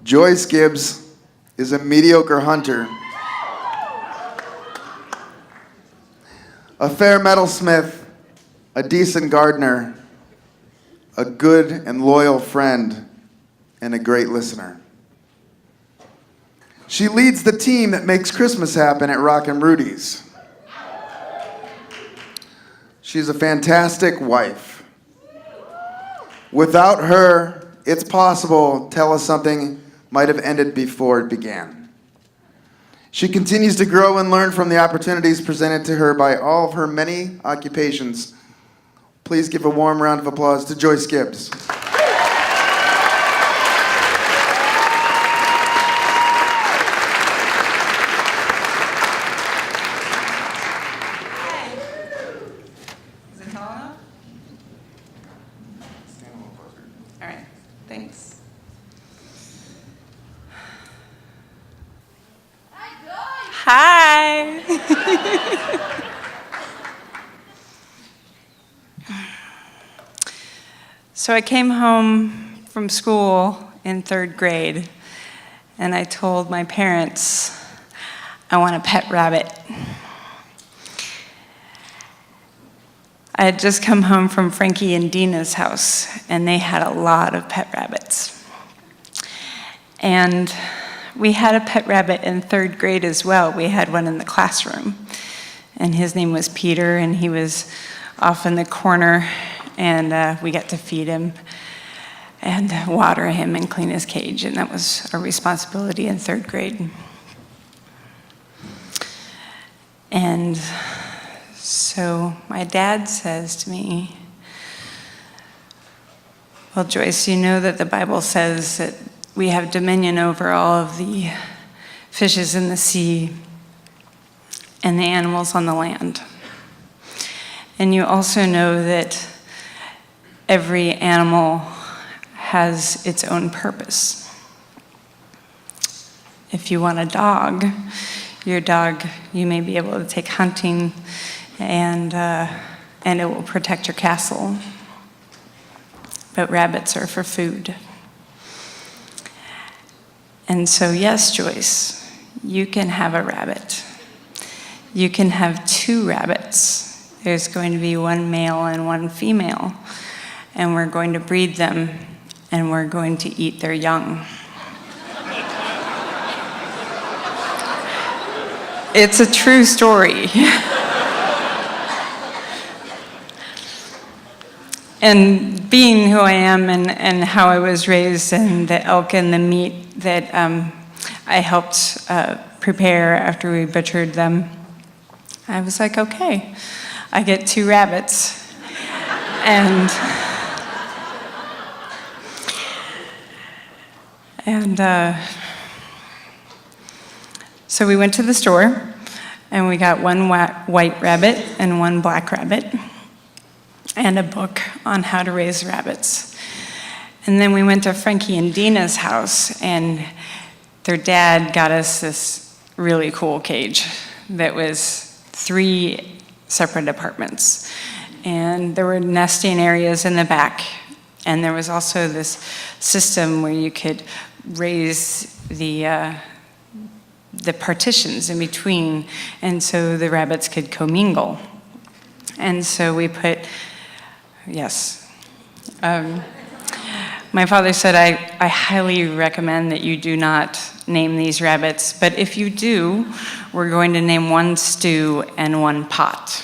Joyce Gibbs is a mediocre hunter, a fair metalsmith, a decent gardener, a good and loyal friend, and a great listener. She leads the team that makes Christmas happen at Rockin' Rudy's. She's a fantastic wife. Without her, it's possible Tell Us Something might have ended before it began. She continues to grow and learn from the opportunities presented to her by all of her many occupations. Please give a warm round of applause to Joyce Gibbs. Thanks. Hi. So I came home from school in 3rd grade, and I told my parents I want a pet rabbit. I had just come home from Frankie and Dina's house, and they had a lot of pet rabbits. And we had a pet rabbit in 3rd grade as well. We had one in the classroom, and his name was Peter, and he was off in the corner, and we got to feed him and water him and clean his cage, and that was our responsibility in 3rd grade. And so my dad says to me, well, Joyce, you know that the Bible says that we have dominion over all of the fishes in the sea and the animals on the land. And you also know that every animal has its own purpose. If you want a dog, your dog, you may be able to take hunting, and it will protect your castle. But rabbits are for food. And so, yes, Joyce, you can have a rabbit. You can have 2 rabbits. There's going to be 1 male and 1 female, and we're going to breed them, and we're going to eat their young. It's a true story. And being who I am and how I was raised, and the elk and the meat that I helped prepare after we butchered them, I was like, okay, I get 2 rabbits. And so we went to the store, and we got 1 white rabbit and 1 black rabbit, and a book on how to raise rabbits. And then we went to Frankie and Dina's house, and their dad got us this really cool cage that was 3 separate apartments. And there were nesting areas in the back. And there was also this system where you could raise the partitions in between, and so the rabbits could commingle. And so we put, yes. My father said, I highly recommend that you do not name these rabbits, but if you do, we're going to name 1 Stew and 1 Pot.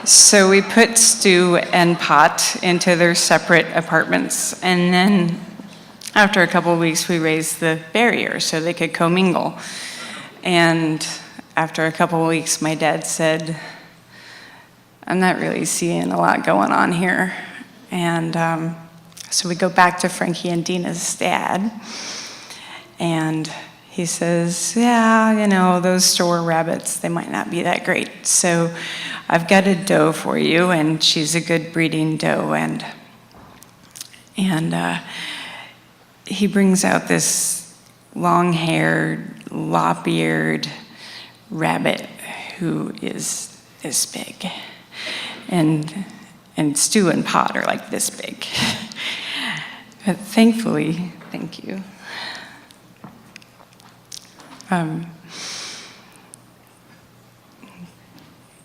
So we put Stew and Pot into their separate apartments, and then after a couple of weeks, we raised the barrier so they could commingle. And after a couple of weeks, my dad said, I'm not really seeing a lot going on here. And so we go back to Frankie and Dina's dad, and he says, yeah, you know, those store rabbits, they might not be that great. So I've got a doe for you, and she's a good breeding doe. And he brings out this long-haired, lop-eared rabbit who is this big. And Stew and Pot are like this big. But thankfully, thank you.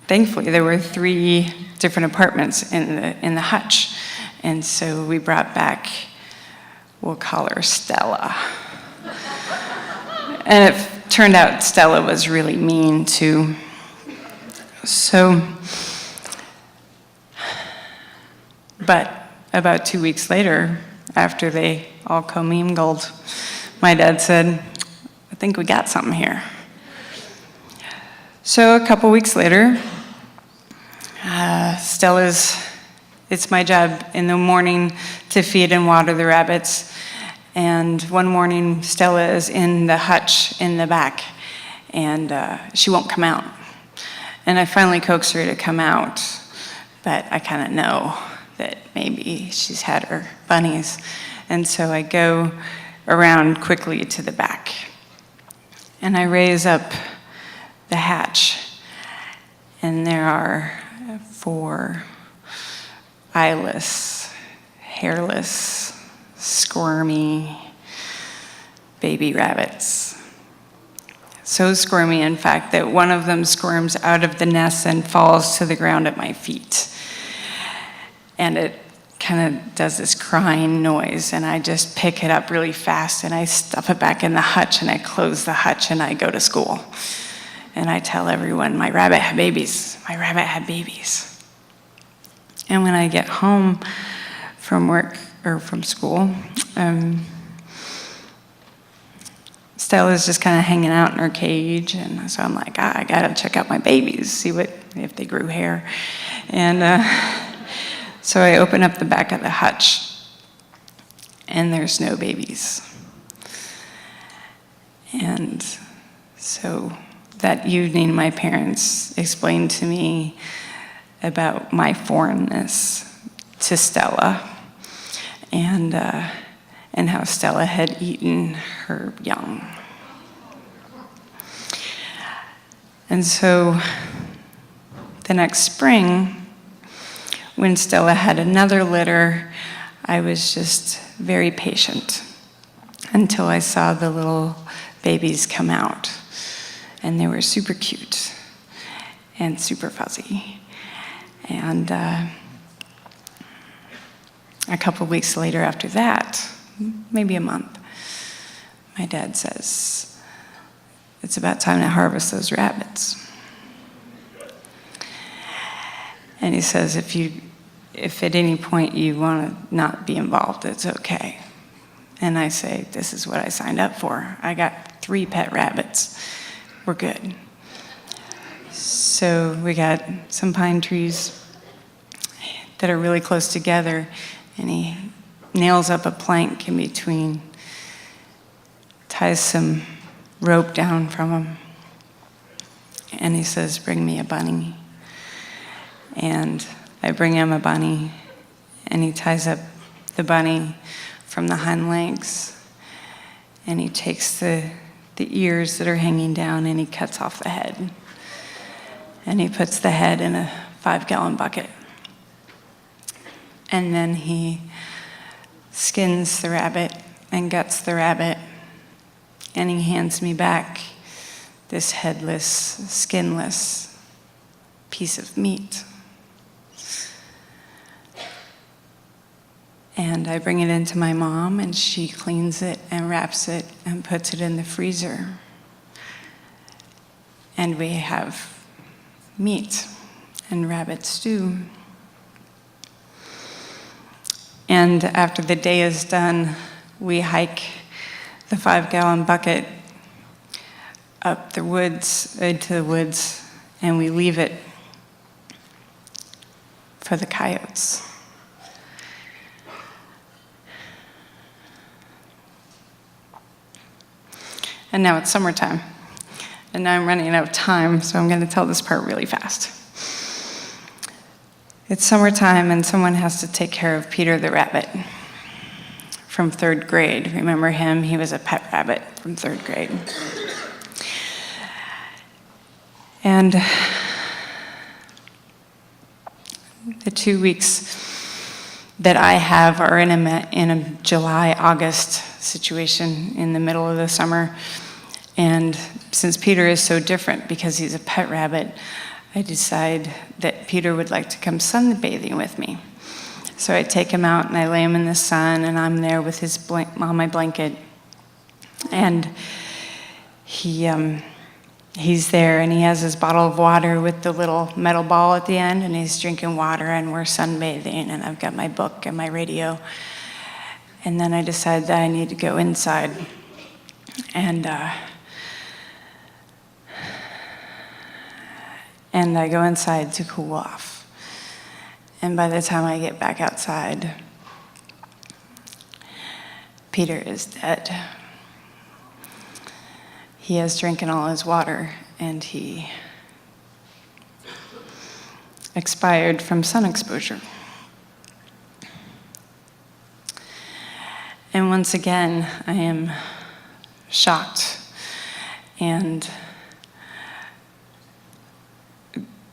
Thankfully, there were 3 different apartments in the hutch, and so we brought back, we'll call her Stella. And it turned out Stella was really mean too. So, but about 2 weeks later, after they all commingled, my dad said, "I think we got something here." So a couple weeks later, it's my job in the morning to feed and water the rabbits. And one morning, Stella is in the hutch in the back, and she won't come out. And I finally coax her to come out, but I kind of know that maybe she's had her bunnies. And so I go around quickly to the back, and I raise up the hatch, and there are 4 eyeless, hairless, squirmy baby rabbits. So squirmy, in fact, that one of them squirms out of the nest and falls to the ground at my feet. And it kind of does this crying noise, and I just pick it up really fast, and I stuff it back in the hutch, and I close the hutch, and I go to school. And I tell everyone, my rabbit had babies. My rabbit had babies. And when I get home from work or from school, Stella's just kind of hanging out in her cage, and so I'm like, I gotta check out my babies, see if they grew hair. And so I open up the back of the hutch, and there's no babies. And so that evening, my parents explained to me about my foreignness to Stella, and how Stella had eaten her young. And so the next spring, when Stella had another litter, I was just very patient until I saw the little babies come out. And they were super cute and super fuzzy. And a couple of weeks later after that, maybe a month, my dad says, "It's about time to harvest those rabbits." And he says, if at any point you want to not be involved, it's okay. And I say, this is what I signed up for. I got 3 pet rabbits. We're good. So we got some pine trees that are really close together, and he nails up a plank in between, ties some rope down from them, and he says, "Bring me a bunny." And I bring him a bunny, and he ties up the bunny from the hind legs, and he takes the ears that are hanging down, and he cuts off the head. And he puts the head in a 5-gallon bucket. And then he skins the rabbit and guts the rabbit, and he hands me back this headless, skinless piece of meat. And I bring it into my mom, and she cleans it and wraps it and puts it in the freezer. And we have meat and rabbit stew. And after the day is done, we hike the 5-gallon bucket up the woods, into the woods, and we leave it for the coyotes. And now it's summertime. And now I'm running out of time, so I'm going to tell this part really fast. It's summertime, and someone has to take care of Peter the rabbit from 3rd grade. Remember him? He was a pet rabbit from 3rd grade. And the 2 weeks that I have are in a July, August situation in the middle of the summer. And since Peter is so different because he's a pet rabbit, I decide that Peter would like to come sunbathing with me. So I take him out and I lay him in the sun, and I'm there with his on my blanket. And he's there, and he has his bottle of water with the little metal ball at the end, and he's drinking water, and we're sunbathing, and I've got my book and my radio. And then I decide that I need to go inside. And I go inside to cool off. And by the time I get back outside, Peter is dead. He has drinking all his water, and he expired from sun exposure. And once again, I am shocked and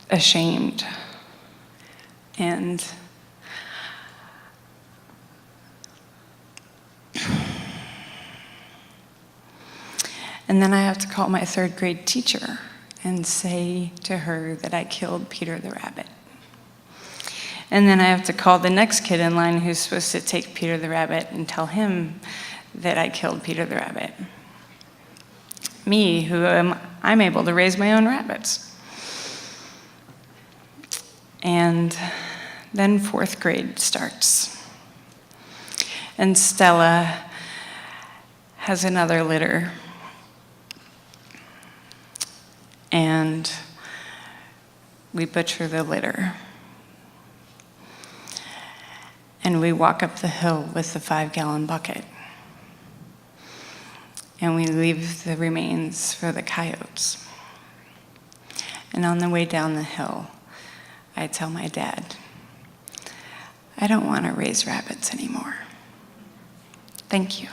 ashamed. And then I have to call my third grade teacher and say to her that I killed Peter the rabbit. And then I have to call the next kid in line who's supposed to take Peter the rabbit and tell him that I killed Peter the rabbit. Me, I'm able to raise my own rabbits. And then fourth grade starts. And Stella has another litter. And we butcher the litter. And we walk up the hill with the 5-gallon bucket. And we leave the remains for the coyotes. And on the way down the hill, I tell my dad, I don't want to raise rabbits anymore. Thank you.